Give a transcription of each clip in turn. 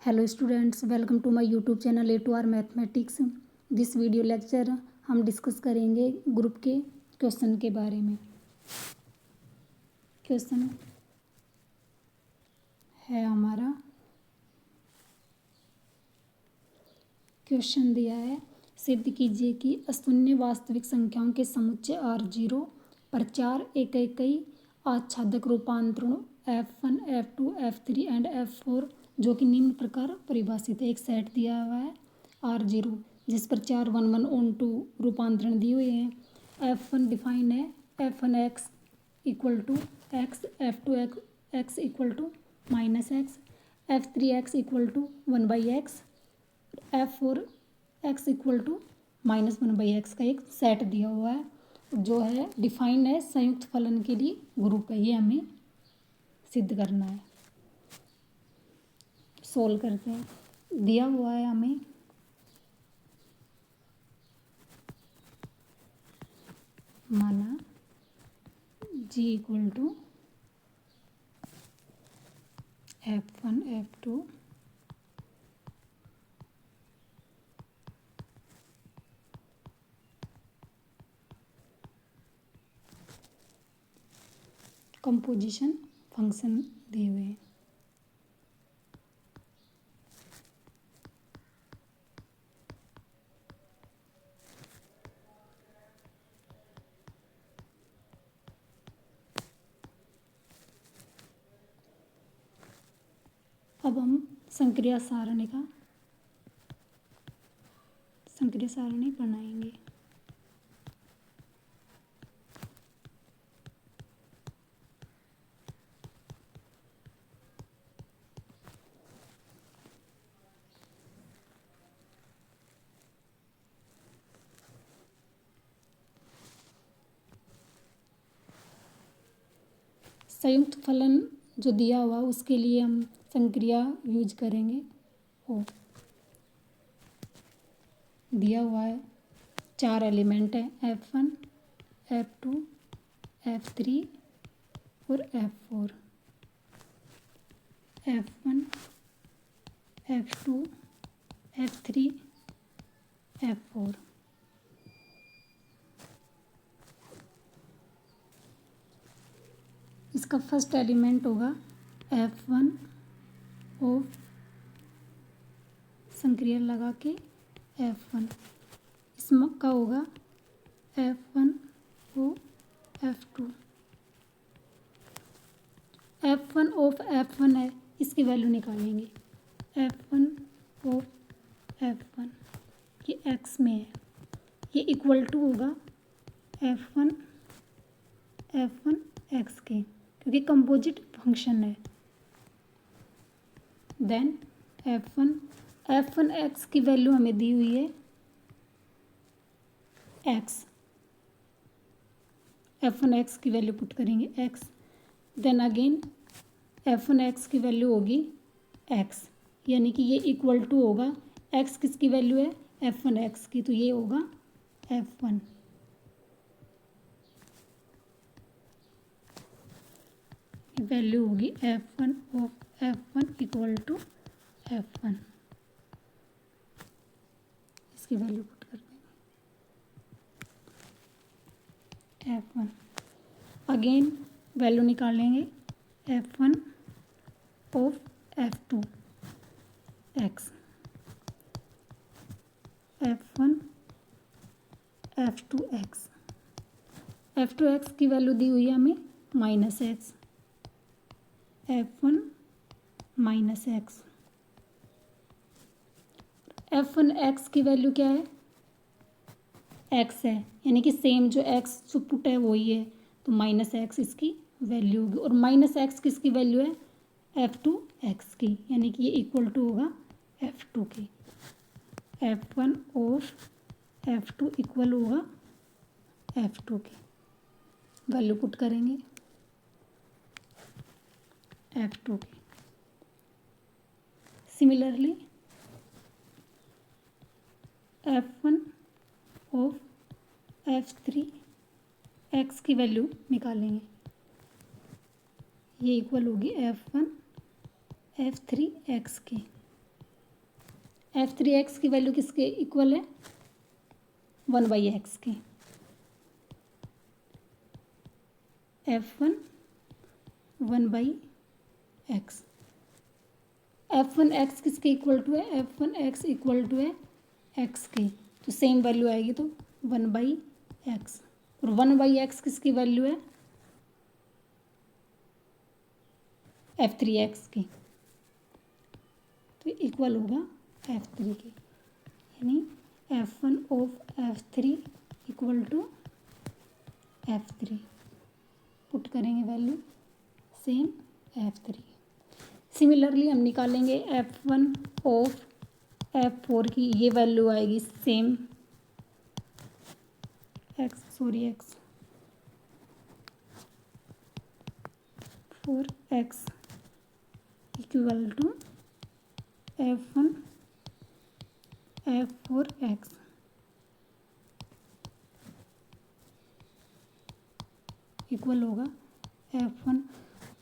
Hello students, welcome to my YouTube channel A to R mathematics. This video lecture हम discuss करेंगे group के question के बारे में। क्वेश्चन है हमारा, क्वेश्चन दिया है, सिद्ध कीजिए कि अशून्य वास्तविक संख्याओं के समुच्चय R0 पर चार इकाई आच्छादक रूपांतरणों F1, F2, F3 and F4 जो कि निम्न प्रकार परिभाषित है। एक सेट दिया हुआ है R0 जिस पर चार 1, 1 on 2 रूपांतरण दिए हुए हैं। F1 डिफाइन है F1x equal to x, F2x equal to -x, F3x equal to 1/x, F4x equal to -1/x का एक सेट दिया हुआ है जो है डिफाइन है संयुक्त फलन के लिए ग्रुप है। ये हमें सिद्ध करना है। सोल्व करते हैं। दिया हुआ है हमें माना g equal to F1, F2 composition function दिए हुए हैं। अब हम संक्रिया सारणी बनाएंगे। संयुक्त फलन जो दिया हुआ उसके लिए हम संक्रिया यूज करेंगे। दिया हुआ है चार एलिमेंट है F1, F2, F3 और F4। F1, F2, F3, F4। इसका फर्स्ट एलिमेंट होगा F1 ऑफ संक्रिया लगा के F1। इसका होगा F1 of F2। F1 of F1 है, इसकी वैल्यू निकालेंगे। F1 ऑफ F1 ये x में है, ये इक्वल टू होगा F1 x के, क्योंकि कंपोजिट फंक्शन है। देन F1 x की वैल्यू हमें दी हुई है x। F1 x की वैल्यू पुट करेंगे x। Then again F1 x की वैल्यू होगी x, यानी कि ये इक्वल टू होगा x किसकी वैल्यू है F1 x की, तो ये होगा F1। वैल्यू होगी F1 of F1 equal to F1। इसकी वैल्यू पुट कर देंगे F1। अगेन वैल्यू निकालेंगे F1 of F2 x, F1 F2 x। F2 x की वैल्यू दी हुई है हमें -x, F1 -x। F1 x की वैल्यू क्या है x है, यानी कि सेम जो x जो पुट है वही है, तो -x इसकी वैल्यू होगी। और -x किसकी वैल्यू है F2 x की, यानी कि ये इक्वल टू होगा F2 की। F1 ऑफ F2 इक्वल होगा F2 की। वैल्यू पुट करेंगे F2 की। Similarly F1 of F3 x की वैल्यू निकालेंगे, ये इक्वल होगी F1 F3 x की। f3x की वैल्यू किसके इक्वल है, 1/x के। f1 1/x, f1x किसके इक्वल टू है, f1x इक्वल टू है x के, तो सेम वैल्यू आएगी, तो 1/x। और 1/x किसकी वैल्यू है, f3x की, तो इक्वल होगा f3 के, यानी f1 of f3 equal to f3। Put करेंगे वैल्यू सेम f3। सिमिलरली हम निकालेंगे f1 ऑफ f4 की, ये वैल्यू आएगी same x 4x equal to f1 f4x equal होगा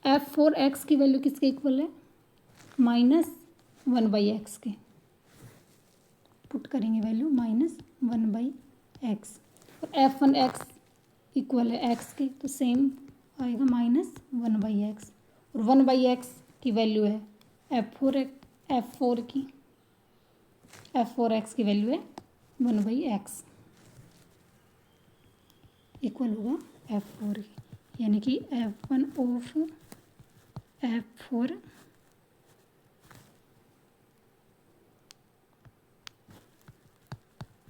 f4x की वैल्यू किसके इक्वल है, -1/x के। पुट करेंगे वैल्यू -1/x, और f1x इक्वल है x के, तो सेम आएगा -1/x, और 1/x की वैल्यू है f4x की वैल्यू है 1/x, इक्वल होगा f4 की, यानी कि f1 of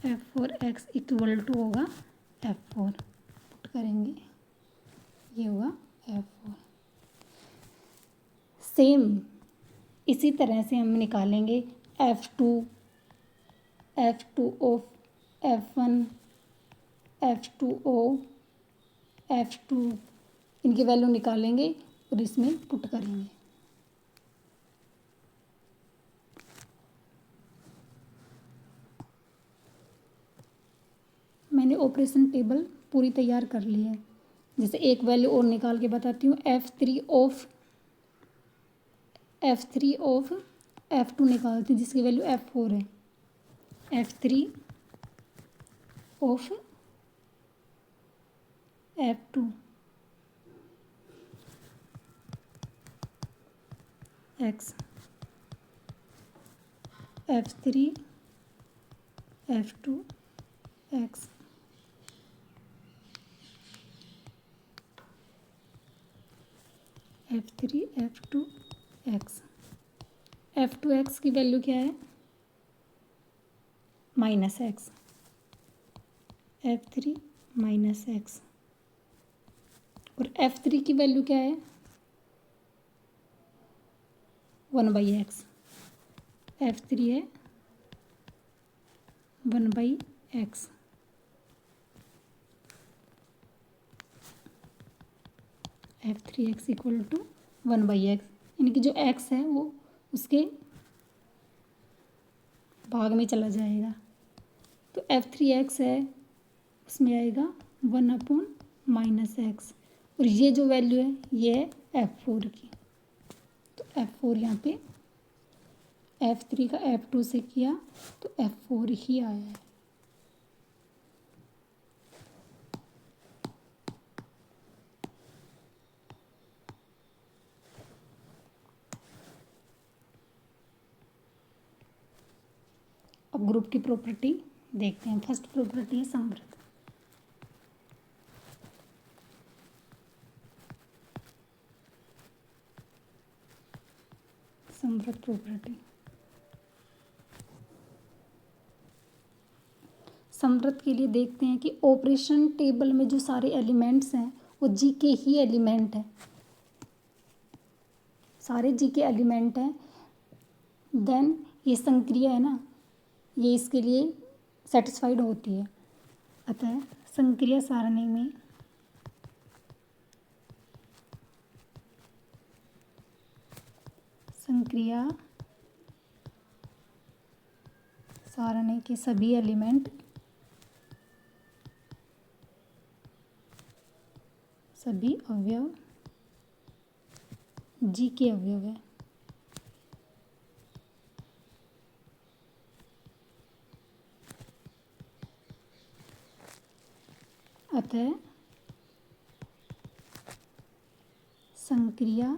f4x equal to होगा f4। पुट करेंगे, ये होगा f4। सेम इसी तरह से हम निकालेंगे f2 of f1 f2 of f2, इनकी वैल्यू निकालेंगे और इसमें पुट करेंगे। मैंने ऑपरेशन टेबल पूरी तैयार कर ली है। जैसे एक वैल्यू और निकाल के बताती हूँ, f3 ऑफ f2 निकालती हूँ, जिसकी वैल्यू f4 है। f3 of f2 x, f3 f2 x, f3 f2 x। f2x की वैल्यू क्या है, -x, f3 -x, और f3 की वैल्यू क्या है, 1/x, f3 है 1/x, f3x equal to 1/x, यानी कि जो x है वो उसके भाग में चला जाएगा, तो f3x है उसमें आएगा 1/-x, और ये जो वैल्यू है ये है f4 की, तो f4 यहाँ पे f3 का f2 से किया तो f4 ही आया है। अब ग्रुप की प्रॉपर्टी देखते हैं। फर्स्ट प्रॉपर्टी है समवर्त। समवर्त प्रॉपर्टी, समवर्त के लिए देखते हैं कि ऑपरेशन टेबल में जो सारे एलिमेंट्स हैं वो जी के ही एलिमेंट हैं, सारे जी के एलिमेंट हैं। देन ये संक्रिया है ना, ये इसके लिए सेटिस्फाइड होती है। अतः संक्रिया सारणी में संक्रिया सारणी के सभी एलिमेंट सभी अवयव जी के अवयव है। अतः संक्रिया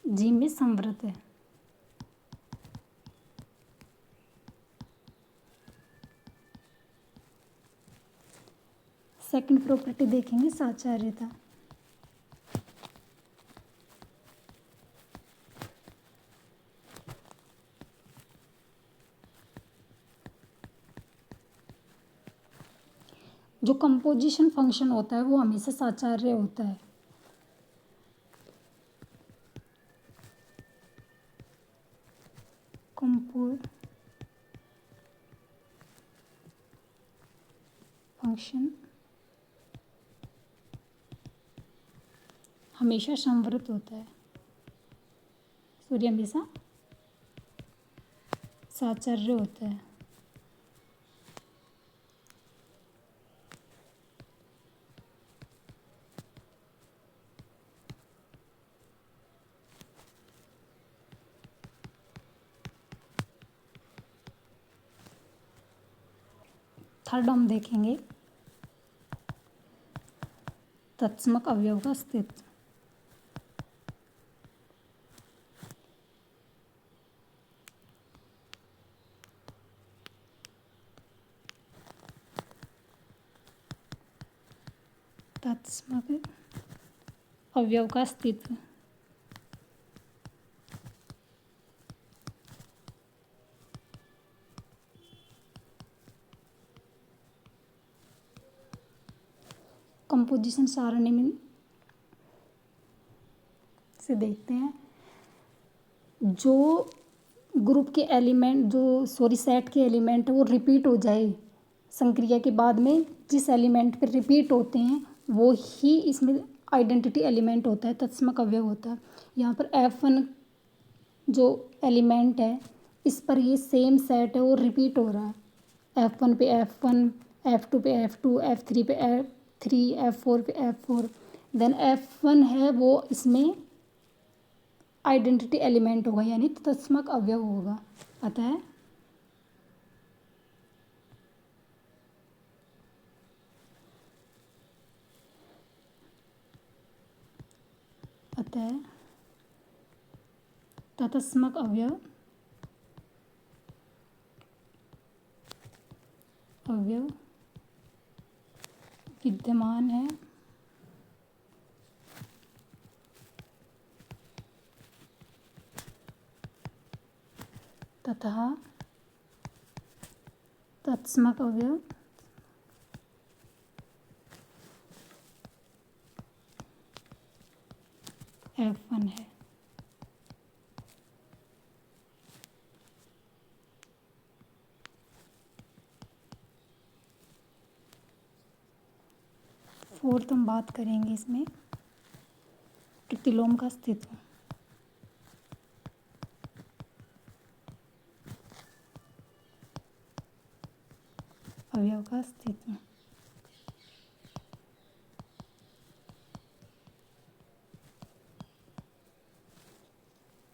जी में संवृत है। सेकंड प्रॉपर्टी देखेंगे साचार्यता। जो कंपोजिशन फंक्शन होता है वो हमेशा साचार्य होता है। फंक्शन हमेशा संवृत होता है, सॉरी हमेशा साचार्य होता है। थर्ड हम देखेंगे तत्समक अवयव का अस्तित्व। तत्समक अवयव का अस्तित्व कंपोजिशन सारणी में से देखते हैं। जो ग्रुप के एलिमेंट सेट के एलिमेंट वो रिपीट हो जाए संक्रिया के बाद में, जिस एलिमेंट पे रिपीट होते हैं वो ही इसमें आइडेंटिटी एलिमेंट होता है, तत्समक अवयव होता है। यहाँ पर F1 जो एलिमेंट है इस पर ये सेम सेट है वो रिपीट हो रहा है। F1 पे F1, F2 पे F2, F3 पे F3, F4 पे F4। देन F1 है वो इसमें आइडेंटिटी एलिमेंट होगा यानी तत्समक अवयव होगा। अतः तत्समक अवयव विद्यमान है तथा तत्समक अवयव F1 है। फोर्थ हम बात करेंगे इसमें प्रतिलोम का अस्तित्व। अवयव का अस्तित्व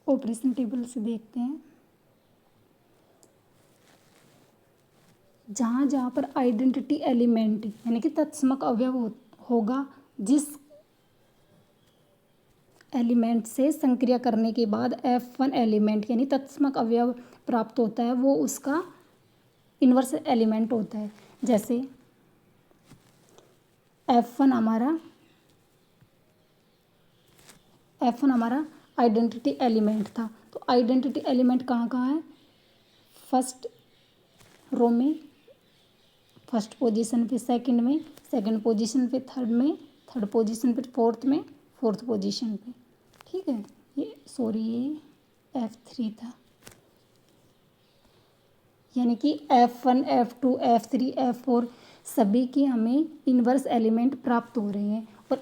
ऑपरेशन टेबल से देखते हैं। जहाँ जहाँ पर आइडेंटिटी एलिमेंट यानी कि तत्समक अवयव होगा, जिस एलिमेंट से संक्रिया करने के बाद F1 एलिमेंट यानी तत्समक अवयव प्राप्त होता है वो उसका इन्वर्स एलिमेंट होता है। जैसे F1 हमारा आइडेंटिटी एलिमेंट था, तो आइडेंटिटी एलिमेंट कहाँ कहाँ है? फर्स्ट रो में, फर्स्ट पोजीशन पे, सेकंड में, सेकंड पोजीशन पे, थर्ड में, थर्ड पोजीशन पे, फोर्थ में, फोर्थ पोजीशन पे। ठीक है, ये F3 था, यानी कि F1, F2, F3, F4 सभी के हमें इन्वर्स एलिमेंट प्राप्त हो रहे हैं। और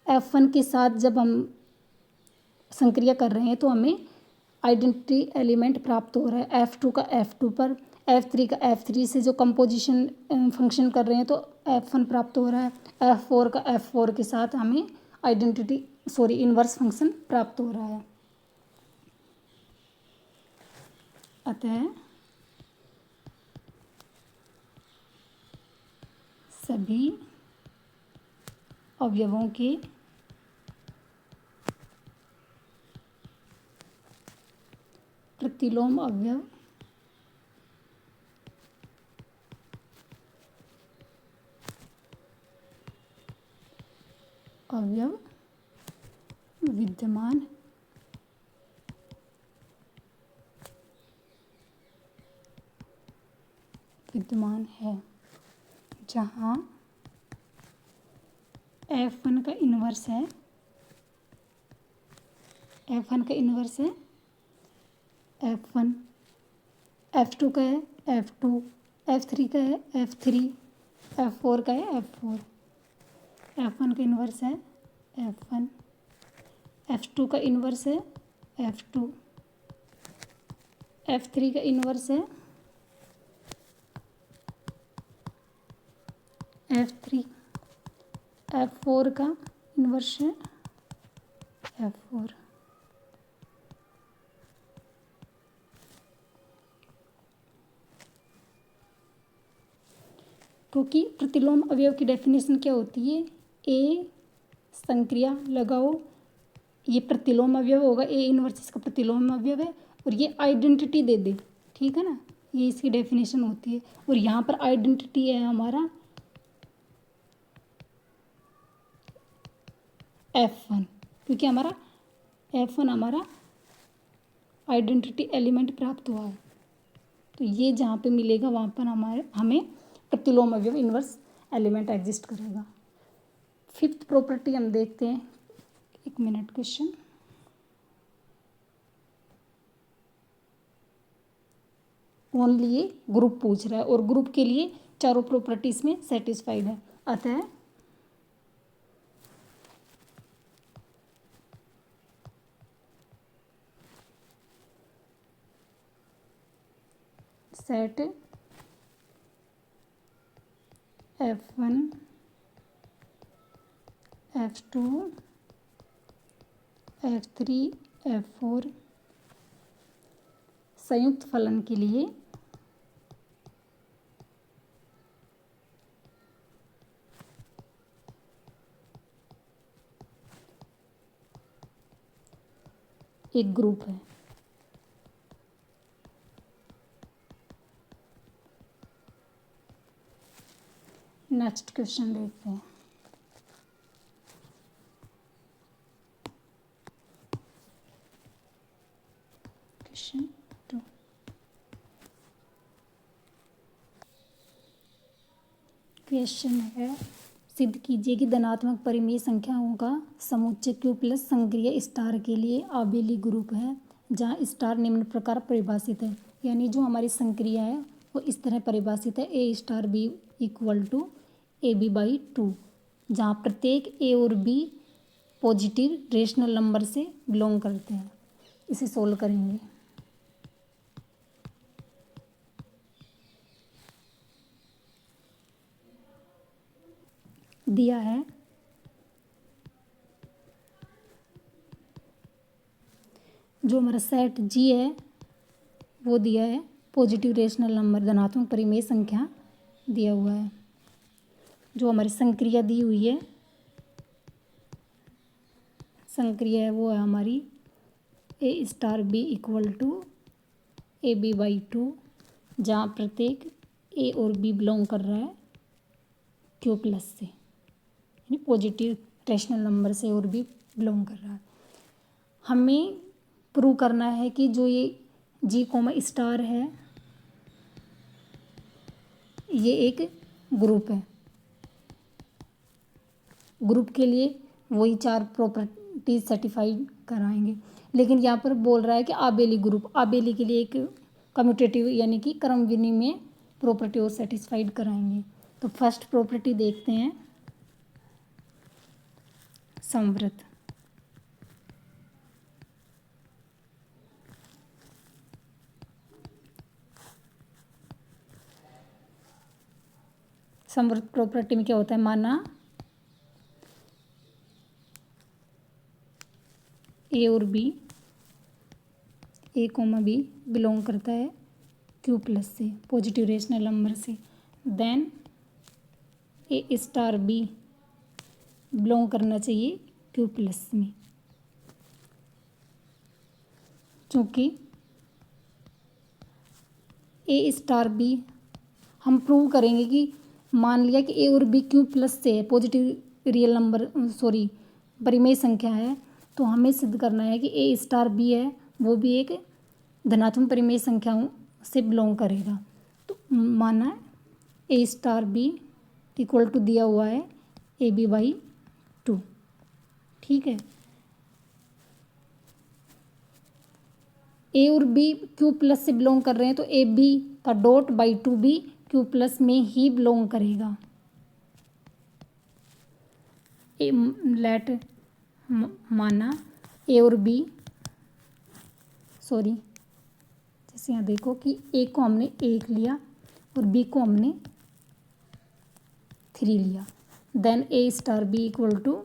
F1 के साथ जब हम संक्रिया कर रहे हैं तो हमें आइडेंटिटी एलिमेंट प्राप्त हो रहा है। F2 का F2 पर, F3 का F3 से जो कंपोजिशन फंक्शन कर रहे हैं तो F1 प्राप्त हो रहा है। F4 का F4 के साथ हमें इन्वर्स फंक्शन प्राप्त हो रहा है। अतः सभी अवयवों के प्रतिलोम अवयव विद्यमान है, जहाँ F1 का इन्वर्स है, F1 का इन्वर्स है F1, F2 का है F2, F3 का है F3, F4 का है F4। F1 का इन्वर्स है F1, F2 का इन्वर्स है F2, F3 का इन्वर्स है F3, F4 का इन्वर्स है F4। क्योंकि प्रतिलोम अवयव की डेफिनेशन क्या होती है, ए संक्रिया लगाओ, ये प्रतिलोम अवयव होगा, ए इनवर्स इसका प्रतिलोम अवयव है, और ये आइडेंटिटी दे दे, ठीक है ना, ये इसकी डेफिनेशन होती है। और यहाँ पर आइडेंटिटी है हमारा F1, क्योंकि हमारा F1 हमारा आइडेंटिटी एलिमेंट प्राप्त हुआ है, तो ये जहाँ पे मिलेगा वहाँ पर हमें प्रतिलोम अवयव इन्वर्स एलिमेंट एग्जिस्ट करेगा। फिफ्थ प्रॉपर्टी हम देखते हैं, 1 मिनट क्वेश्चन। ओनली ये ग्रुप पूछ रहा है और ग्रुप के लिए चारों प्रॉपर्टीज में सेटिस्फाइड है, अतः set F1 F2 F3 F4 संयुक्त फलन के लिए एक ग्रुप है। नेक्स्ट क्वेश्चन देखते हैं। क्वेश्चन 2, क्वेश्चन है, सिद्ध कीजिए कि धनात्मक परिमेय संख्याओं का समुच्चय Q प्लस संक्रिय स्टार के लिए आबेली ग्रुप है, जहाँ स्टार निम्न प्रकार परिभाषित है। यानी जो हमारी संक्रिया है वो इस तरह परिभाषित है, A star B equal to AB/2, जहाँ प्रत्येक A और B पॉजिटिव रेशनल नंबर से बिलोंग करते हैं। इसे सोल्व करेंगे। दिया है जो हमारा सेट G है वो दिया है पॉजिटिव रेशनल नंबर धनात्मक परिमेय संख्या दिया हुआ है। जो हमारी संक्रिया दी हुई है, संक्रिया है वो है हमारी A star B equal to AB/2, जहाँ प्रत्येक A और B बिलोंग कर रहा है Q प्लस से, यानी पॉजिटिव रेशनल नंबर से और भी बिलोंग कर रहा है। हमें प्रूव करना है कि जो ये G कोमा स्टार है ये एक ग्रुप है। ग्रुप के लिए वही 4 प्रॉपर्टीज सर्टिफाइड कराएंगे, लेकिन यहाँ पर बोल रहा है कि आबेली ग्रुप, आबेली के लिए एक कम्यूटेटिव यानी कि क्रम विनिमय प्रॉपर्टी और सेटिस्फाइड कराएंगे। तो फर्स्ट प्रॉपर्टी देखते हैं, समवर्त। समवर्त प्रॉपर्टी में क्या होता है, माना A और B, A comma B belong करता है Q प्लस से, पॉजिटिव रेशनल नंबर से, then A star B belong करना चाहिए क्यू प्लस में, चूँकि ए स्टार बी हम प्रूव करेंगे कि मान लिया कि ए और बी क्यू प्लस से है, पॉजिटिव रियल नंबर सॉरी परिमेय संख्या है, तो हमें सिद्ध करना है कि ए स्टार बी है वो भी एक धनात्मक परिमेय संख्याओं से बिलोंग करेगा। तो माना ए स्टार बी इक्वल टू दिया हुआ है ए बी बाई 2, ठीक है। ए और बी क्यू प्लस से बिलोंग कर रहे हैं तो ए बी का डॉट बाई 2 भी क्यू प्लस में ही बिलोंग करेगा। लेट माना ए और बी सॉरी जैसे यहाँ देखो कि ए को हमने 1 लिया और बी को हमने 3 लिया, then A star B equal to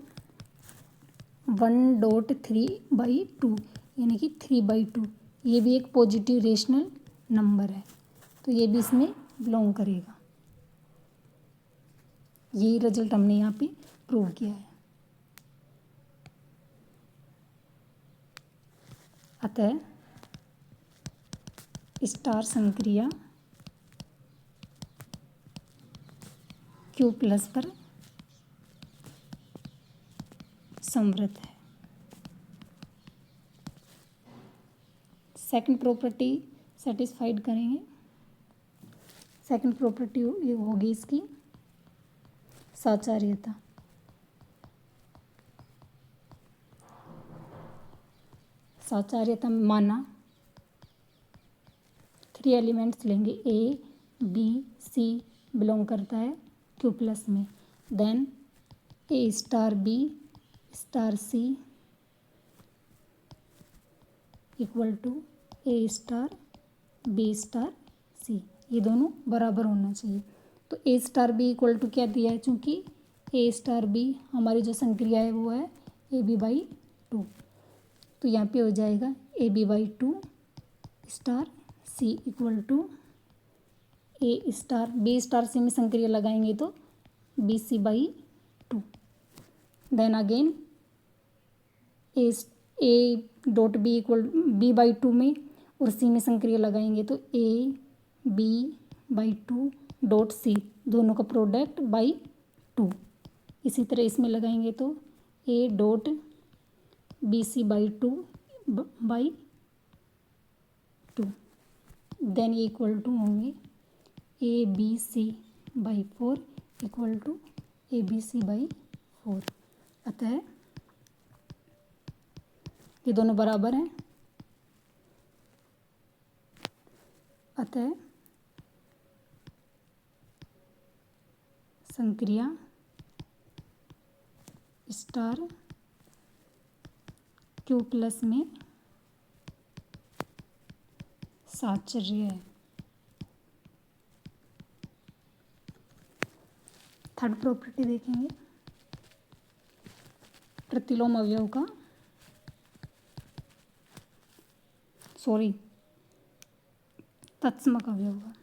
1.3/2 यानी कि 3/2। ये भी एक पॉजिटिव रेशनल नंबर है तो ये भी इसमें बिलोंग करेगा। यही रिजल्ट हमने यहाँ पे प्रूव किया है। अतः स्टार संक्रिया क्यू प्लस पर समृद्ध है। सेकंड प्रॉपर्टी सेटिस्फाइड करेंगे। सेकंड प्रॉपर्टी ये होगी इसकी साचार्यता। साचार्यता माना 3 एलिमेंट्स लेंगे, ए बी सी बिलोंग करता है क्यू प्लस में, then A star B star C equal to A star B star C, ये दोनों बराबर होना चाहिए। तो A star B equal to क्या दिया है, चूँकि ए स्टार बी हमारी जो संक्रिया है वो है ए बी बाई 2, तो यहाँ पे हो जाएगा A B by 2 star C equal to A star B star C में संक्रिया लगाएंगे तो B C by 2, then again A dot B equal B by 2 में और सी में संक्रिया लगाएंगे तो A B by 2 dot C, दोनों का प्रोडक्ट बाई 2। इसी तरह इसमें लगाएंगे तो A dot B C by 2 by 2, then ये इक्वल टू होंगे A B C by 4 equal to A B C by 4। अतः ये दोनों बराबर हैं। अतः संक्रिया स्टार क्यू प्लस में साचर्य है। थर्ड प्रॉपर्टी देखेंगे प्रतिलोम अवयव का तत्समक अवयव का।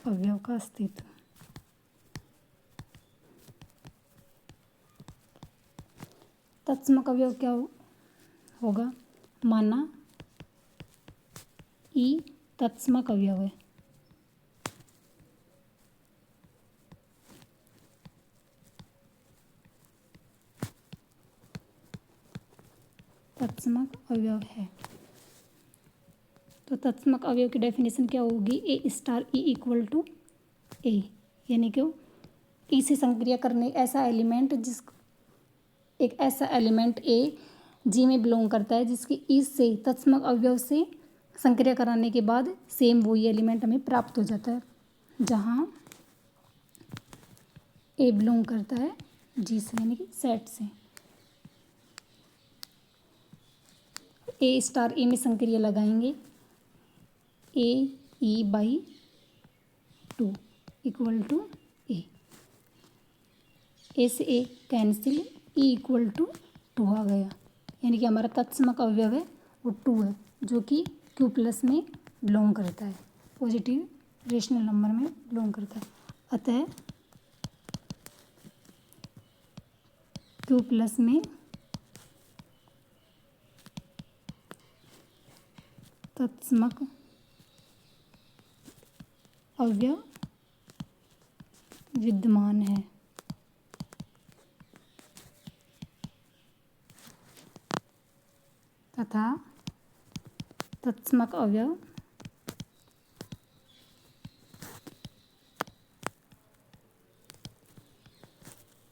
अवयव का अस्तित्व। तत्समक अवयव क्या होगा, माना ई तत्समक अवयव है। तत्समक अवयव है तो तत्समक अवयव की डेफिनेशन क्या होगी, ए स्टार ई इक्वल टू ए, यानी कि ई से संक्रिया करने ऐसा एलिमेंट एक ऐसा एलिमेंट ए जी में बिलोंग करता है जिसकी ई से तत्समक अवयव से संक्रिया कराने के बाद सेम वही एलिमेंट हमें प्राप्त हो जाता है, जहाँ ए बिलोंग करता है जी से यानी कि सेट से। ए स्टार ए में संक्रिया लगाएंगे ए ई बाई 2 इक्वल टू ए से ए कैंसिल ई इक्वल टू 2 आ गया, यानी कि हमारा तत्समक अवयव है वो 2 है, जो कि क्यू प्लस में बिलोंग करता है, पॉजिटिव रेशनल नंबर में बिलोंग करता है। अतः क्यू प्लस में तत्समक अवयव विद्यमान है तथा तत्समक अवयव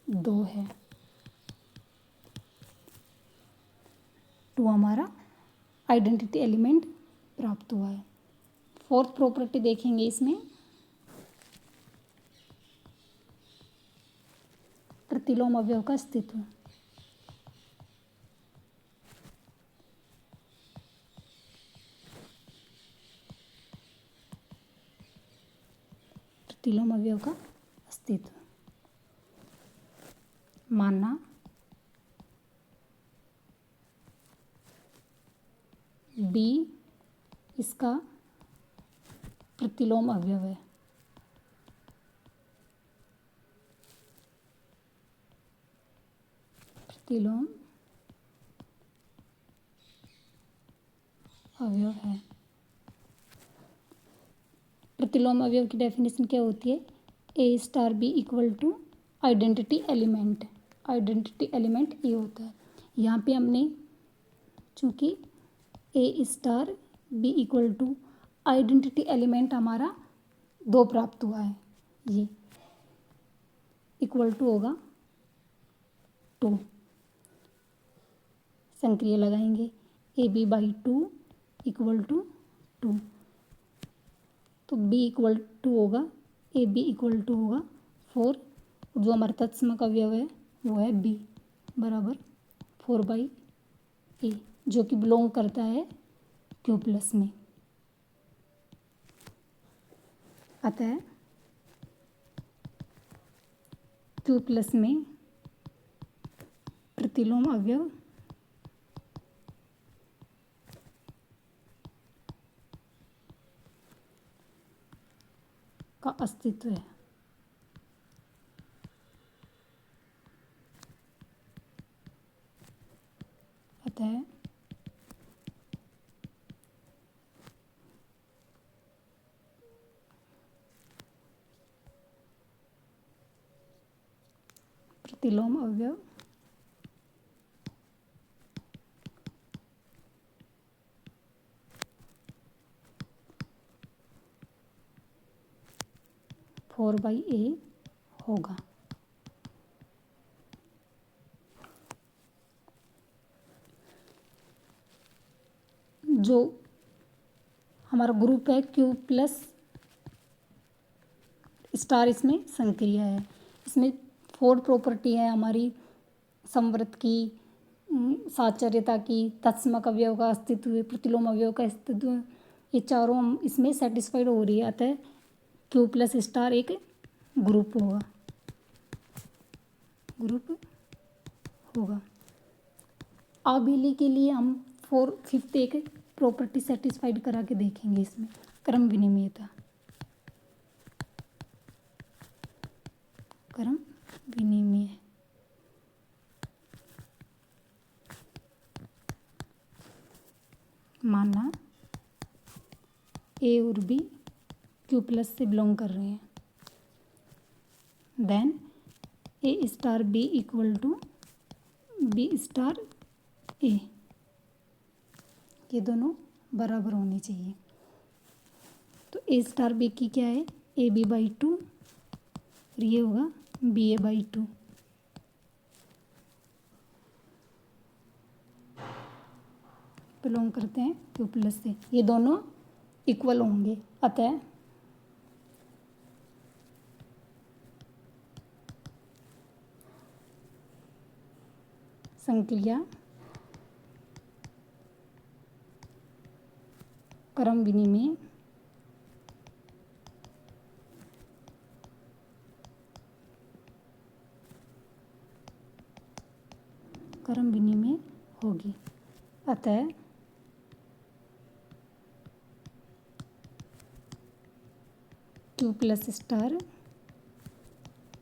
दो है। 2 हमारा आइडेंटिटी एलिमेंट प्राप्त हुआ है। फोर्थ प्रॉपर्टी देखेंगे इसमें, प्रतिलोम अवयव का अस्तित्व। प्रतिलोम अवयव का अस्तित्व मानना बी इसका प्रतिलोम अवयव है। प्रतिलोम अवयव है। प्रतिलोम अवयव की डेफिनेशन क्या होती है? A star B equal to identity element. Identity element ये होता है। यहाँ पे हमने चूँकि A star B equal to identity element हमारा 2 प्राप्त हुआ है, ये इक्वल टू होगा 2, संक्रिया लगाएंगे A B by 2 equal to 2, तो बी इक्वल टू होगा ए बी इक्वल टू होगा 4, जो हमारा तत्समक अवयव है वो है बी बराबर 4/a, जो कि बिलोंग करता है क्यू प्लस में। अतः क्यू प्लस में प्रतिलोम अवयव का अस्तित्व है। अतः प्रतिलोम अवयव फोर बाई ए होगा। जो हमारा ग्रुप है क्यू प्लस स्टार, इसमें संक्रिया है। इसमें 4 प्रॉपर्टी है हमारी, संवृत की, साचर्यता की, तत्समक अवयव का अस्तित्व, प्रतिलोम अवयव का अस्तित्व, ये चारों हम इसमें सेटिस्फाइड हो रही है। अतः क्यू प्लस स्टार एक ग्रुप होगा, ग्रुप होगा। आबिली के लिए हम 4/5 एक प्रॉपर्टी सेटिस्फाइड करा के देखेंगे इसमें, क्रम विनिमयता। क्रम विनिमय माना ए और बी क्यू प्लस से बिलोंग कर रहे हैं, then A star B equal to B star A, ये दोनों बराबर होने चाहिए। तो ए स्टार बी की क्या है? ए बी बाई 2, और ये होगा बी ए बाई 2। बिलोंग करते हैं क्यू प्लस से, ये दोनों इक्वल होंगे। अतः संक्रिया क्रम विनिमय परम विनिमय होगी। अतः Q प्लस स्टार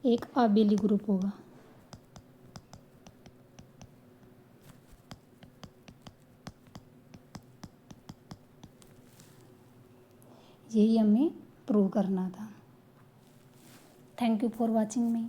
एक आबेली ग्रुप होगा। यही हमें प्रूव करना था। Thank you for watching me.